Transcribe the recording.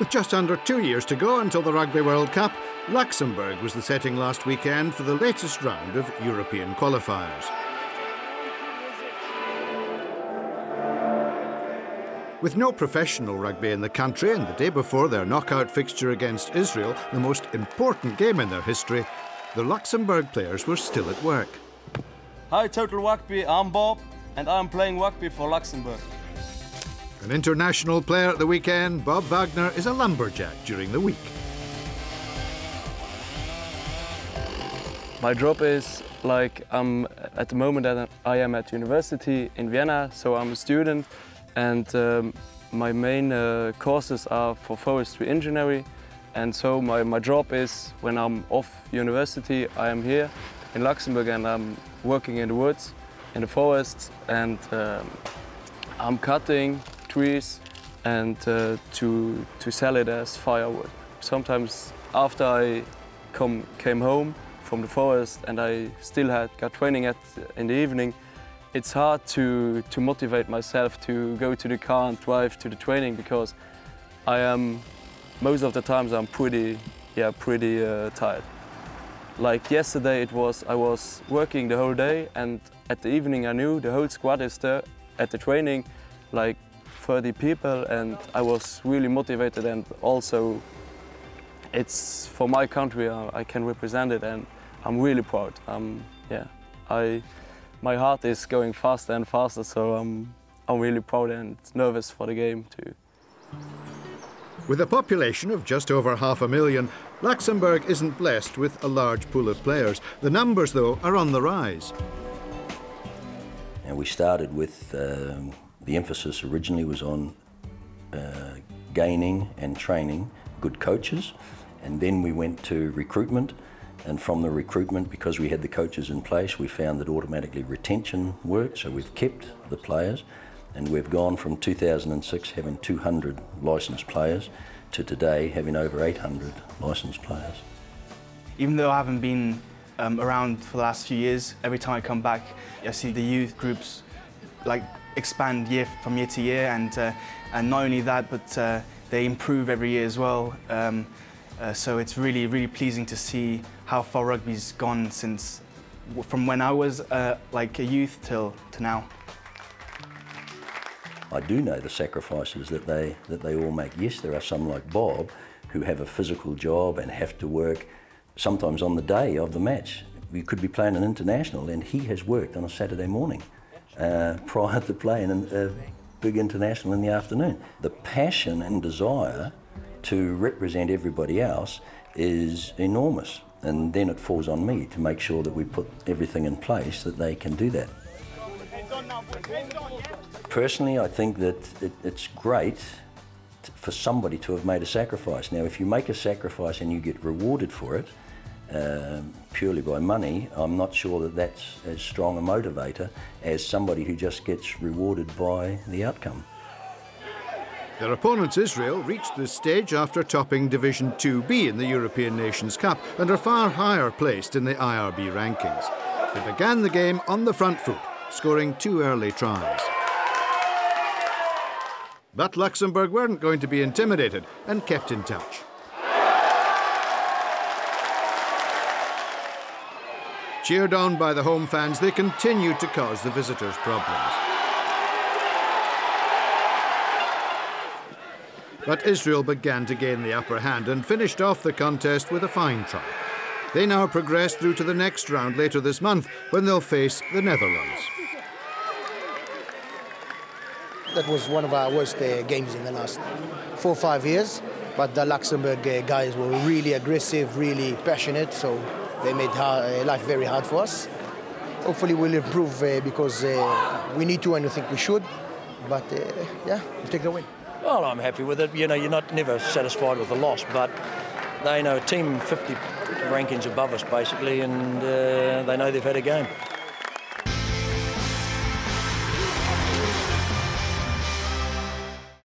With just under 2 years to go until the Rugby World Cup, Luxembourg was the setting last weekend for the latest round of European qualifiers. With no professional rugby in the country and the day before their knockout fixture against Israel, the most important game in their history, the Luxembourg players were still at work. Hi Total Rugby, I'm Bob and I'm playing rugby for Luxembourg. An international player at the weekend, Bob Wagner is a lumberjack during the week. My job is at the moment that I am at university in Vienna, so I'm a student, and my main courses are for forestry engineering, and so my job is when I'm off university, I am here in Luxembourg and I'm working in the woods, in the forests, and I'm cutting trees and to sell it as firewood. Sometimes after I came home from the forest and I still got training in the evening, it's hard to motivate myself to go to the car and drive to the training, because most of the times I'm pretty tired. Like yesterday I was working the whole day, and at the evening I knew the whole squad is there at the training, like 30 people, and I was really motivated, and also it's for my country, I can represent it, and I'm really proud. My heart is going faster and faster, so I'm really proud and nervous for the game too. With a population of just over 500,000, Luxembourg isn't blessed with a large pool of players. The numbers, though, are on the rise. And we started with the emphasis originally was on gaining and training good coaches, and then we went to recruitment, and from the recruitment, because we had the coaches in place, we found that automatically retention worked, so we've kept the players, and we've gone from 2006 having 200 licensed players to today having over 800 licensed players. Even though I haven't been around for the last few years, every time I come back I see the youth groups expand from year to year, and not only that, but they improve every year as well. So it's really pleasing to see how far rugby's gone from when I was a youth to now. I do know the sacrifices that they all make. Yes, there are some like Bob who have a physical job and have to work sometimes on the day of the match. We could be playing an international and he has worked on a Saturday morning prior to playing a big international in the afternoon. The passion and desire to represent everybody else is enormous, and then it falls on me to make sure that we put everything in place that they can do that. Personally, I think that it's great for somebody to have made a sacrifice. Now, if you make a sacrifice and you get rewarded for it, purely by money, I'm not sure that that's as strong a motivator as somebody who just gets rewarded by the outcome. Their opponents, Israel, reached this stage after topping Division 2B in the European Nations Cup and are far higher placed in the IRB rankings. They began the game on the front foot, scoring 2 early tries. But Luxembourg weren't going to be intimidated and kept in touch. Cheered on by the home fans, they continued to cause the visitors problems. But Israel began to gain the upper hand and finished off the contest with a fine try. They now progress through to the next round later this month, when they'll face the Netherlands. That was one of our worst games in the last 4 or 5 years, but the Luxembourg guys were really aggressive, really passionate, so they made life very hard for us. Hopefully we'll improve because we need to, and I think we should, but yeah, we'll take the win. Well, I'm happy with it. You know, you're never satisfied with a loss, but they know a team 50 rankings above us, basically, and they know they've had a game.